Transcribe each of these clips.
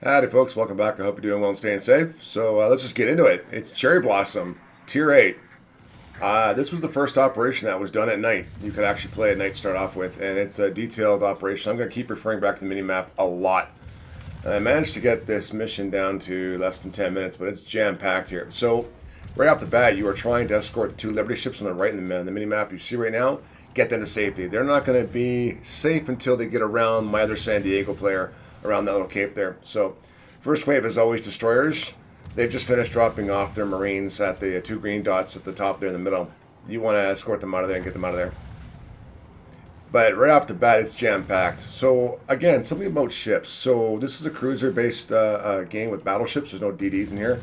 Howdy folks, welcome back. I hope you're doing well and staying safe. So let's just get into it. It's Cherry Blossom, Tier 8. This was the first operation that was done at night. You could actually play at night to start off with, and it's a detailed operation. I'm going to keep referring back to the minimap a lot. And I managed to get this mission down to less than 10 minutes, but it's jam-packed here. So right off the bat, you are trying to escort the two Liberty ships on the right in the minimap you see right now, get them to safety. They're not going to be safe until they get around my other San Diego player, around that little cape there. So first wave is always destroyers. They've just finished dropping off their Marines at the two green dots at the top there in the middle. You want to escort them out of there and get them out of there. But right off the bat, it's jam-packed. So again, something about ships. So this is a cruiser-based game with battleships. There's no DDs in here.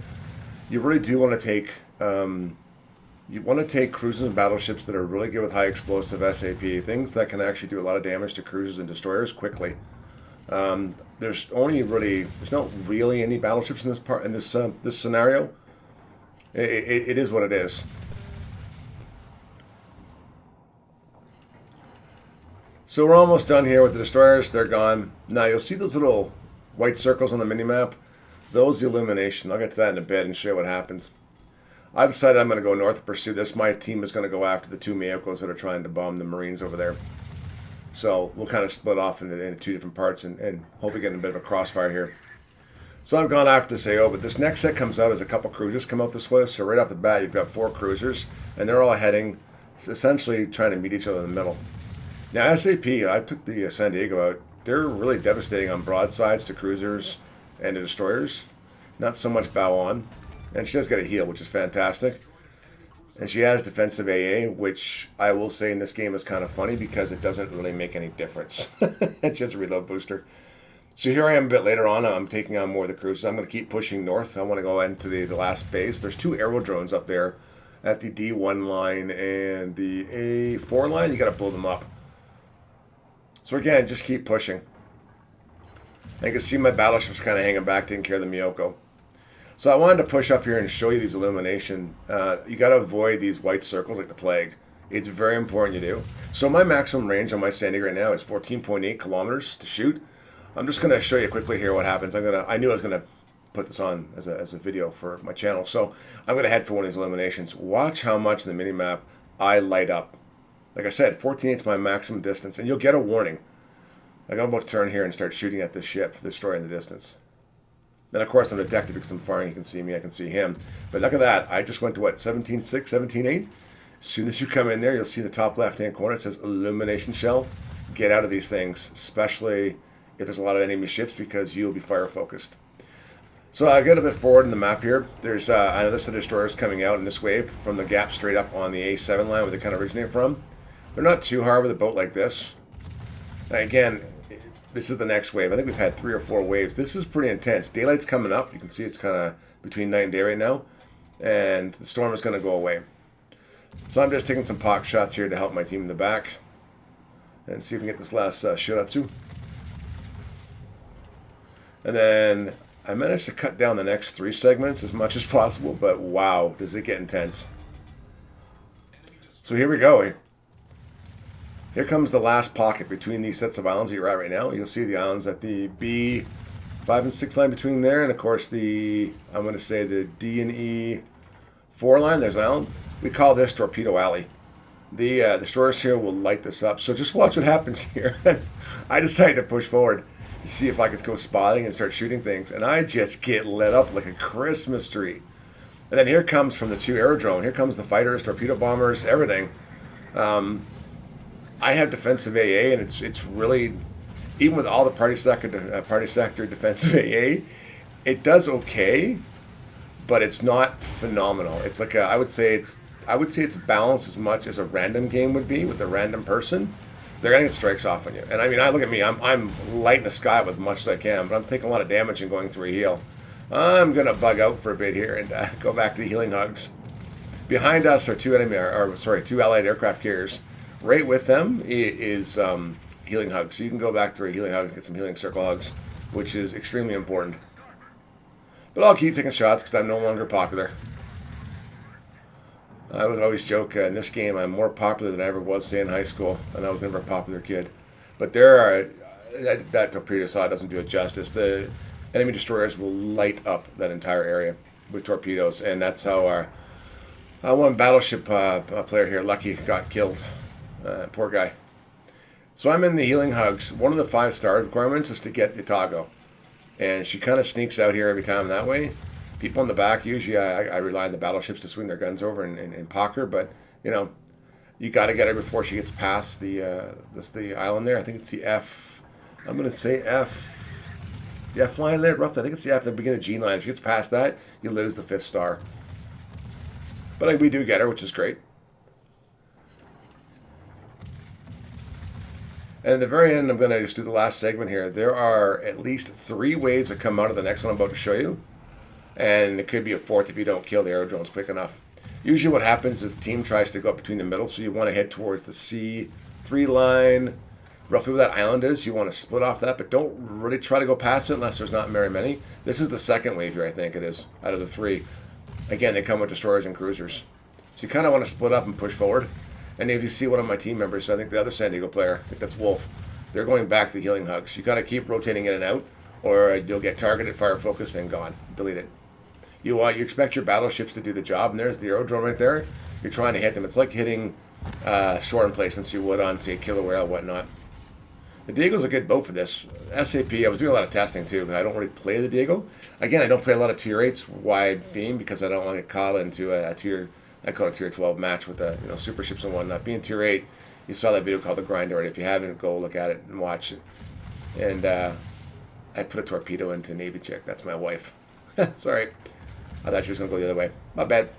You really do want to take cruisers and battleships that are really good with high explosive SAP, things that can actually do a lot of damage to cruisers and destroyers quickly. There's not really any battleships in this scenario. It is what it is. So we're almost done here with the destroyers. They're gone. Now you'll see those little white circles on the minimap. Those the illumination. I'll get to that in a bit and show you what happens. I decided I'm going to go north to pursue this. My team is going to go after the two Miyokos that are trying to bomb the Marines over there. So we'll kind of split off into two different parts and hopefully get in a bit of a crossfire here. So I've gone after this AO, but this next set comes out as a couple cruisers come out this way. So right off the bat, you've got 4 cruisers, and they're all heading, essentially trying to meet each other in the middle. Now SAP, I took the San Diego out. They're really devastating on broadsides to cruisers and to destroyers. Not so much bow on. And she does get a heal, which is fantastic. And she has defensive AA, which I will say in this game is kind of funny because it doesn't really make any difference. It's just a reload booster. So here I am a bit later on. I'm taking on more of the cruisers. I'm going to keep pushing north. I want to go into the last base. There's 2 aero drones up there at the D1 line and the A4 line. You got to blow them up. So again, just keep pushing. And you can see my battleships kind of hanging back, taking care of the Miyoko. So I wanted to push up here and show you these illumination. You got to avoid these white circles like the plague. It's very important you do. So my maximum range on my San Diego right now is 14.8 kilometers to shoot. I'm just going to show you quickly here what happens. I knew I was going to put this on as a video for my channel. So I'm going to head for one of these illuminations. Watch how much in the minimap I light up. Like I said, 14.8 is my maximum distance, and you'll get a warning. Like I'm about to turn here and start shooting at this ship, the destroyer in the distance. Then, of course, I'm detected because I'm firing. You can see me. I can see him. But look at that. I just went to, what, 17.6, 17.8? As soon as you come in there, you'll see the top left-hand corner. It says illumination shell. Get out of these things, especially if there's a lot of enemy ships, because you'll be fire-focused. So I get a bit forward in the map here. There's another set of destroyers coming out in this wave from the gap straight up on the A7 line where they kind of originate from. They're not too hard with a boat like this. Now, again, this is the next wave. I think we've had 3 or 4 waves. This is pretty intense. Daylight's coming up. You can see it's kind of between night and day right now. And the storm is going to go away. So I'm just taking some pock shots here to help my team in the back. And see if we can get this last Shiratsu. And then I managed to cut down the next 3 segments as much as possible. But wow, does it get intense. So here we go. Here comes the last pocket between these sets of islands that you're at right now. You'll see the islands at the B5 and 6 line between there, and of course I'm going to say the D and E4 line. There's an island. We call this Torpedo Alley. The destroyers here will light this up. So just watch what happens here. I decided to push forward to see if I could go spotting and start shooting things, and I just get lit up like a Christmas tree. And then here comes from the 2 aerodrome. Here comes the fighters, torpedo bombers, everything. I have defensive AA, and it's really, even with all the party sector defensive AA, it does okay, but it's not phenomenal. It's like I would say it's balanced as much as a random game would be with a random person. They're gonna get strikes off on you, and I mean, look at me. I'm lighting the sky with as much as I can, but I'm taking a lot of damage and going through a heal. I'm gonna bug out for a bit here and go back to the healing hugs. Behind us are 2 Allied aircraft carriers. Right with them is healing hugs. So you can go back to a healing hugs, get some healing circle hugs, which is extremely important. But I'll keep taking shots because I'm no longer popular. I would always joke in this game I'm more popular than I ever was, say, in high school, and I was never a popular kid. But there are that torpedo saw doesn't do it justice. The enemy destroyers will light up that entire area with torpedoes, and that's how our one battleship player here, Lucky, got killed. Poor guy. So I'm in the healing hugs. One of the 5-star requirements is to get the Tago, and she kind of sneaks out here every time that way. People in the back, usually I rely on the battleships to swing their guns over and pock her, but you know, you got to get her before she gets past the island there. I think it's the F. I'm gonna say F. The F line there, roughly. I think it's the F. The beginning of the G line. If she gets past that, you lose the 5th star. But we do get her, which is great. And at the very end, I'm going to just do the last segment here. There are at least 3 waves that come out of the next one I'm about to show you. And it could be a 4th if you don't kill the aerodrones quick enough. Usually what happens is the team tries to go up between the middle, so you want to head towards the C3 line, roughly where that island is. You want to split off that, but don't really try to go past it unless there's not very many. This is the 2nd wave here, I think it is, out of the 3. Again, they come with destroyers and cruisers. So you kind of want to split up and push forward. And if you see one of my team members, I think the other San Diego player, I think that's Wolf, they're going back to the healing hugs. You got to keep rotating in and out, or you'll get targeted, fire focused, and gone. Delete it. You expect your battleships to do the job, and there's the aerodrome right there. You're trying to hit them. It's like hitting shore emplacements you would on, say, killer whale, whatnot. The Diego's a good boat for this. SAP, I was doing a lot of testing too, because I don't really play the Diego. Again, I don't play a lot of tier 8s. Why being? Because I don't want to get caught into a tier, I call it a tier 12 match with the super ships and whatnot. Being tier 8, you saw that video called The Grind already. If you haven't, go look at it and watch it. And I put a torpedo into Navy chick. That's my wife. Sorry. I thought she was going to go the other way. My bad.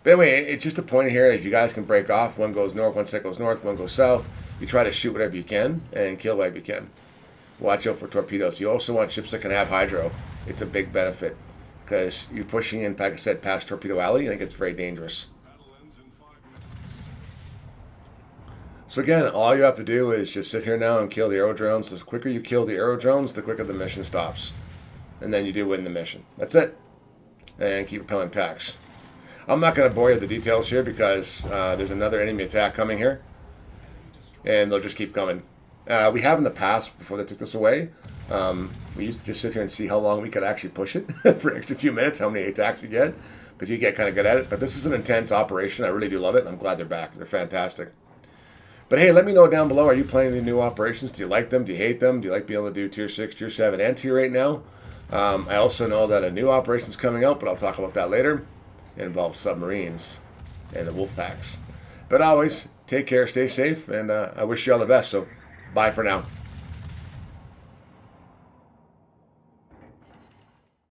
But anyway, it's just a point here. If you guys can break off, one goes north, one set goes north, one goes south. You try to shoot whatever you can and kill whatever you can. Watch out for torpedoes. You also want ships that can have hydro. It's a big benefit because you're pushing in, like I said, past Torpedo Alley, and it gets very dangerous. So again, all you have to do is just sit here now and kill the aerodrones. The quicker you kill the aerodrones, the quicker the mission stops. And then you do win the mission. That's it. And keep repelling attacks. I'm not going to bore you with the details here because there's another enemy attack coming here. And they'll just keep coming. We have in the past, before they took this away, we used to just sit here and see how long we could actually push it for an extra few minutes, how many attacks you get, because you get kind of good at it. But this is an intense operation. I really do love it. I'm glad they're back. They're fantastic. But hey, let me know down below, are you playing the new operations? Do you like them? Do you hate them? Do you like being able to do tier 6, tier 7, and tier 8 now? I also know that a new operation is coming out, but I'll talk about that later. It involves submarines and the wolf packs. But always, take care, stay safe, and I wish you all the best. So, bye for now.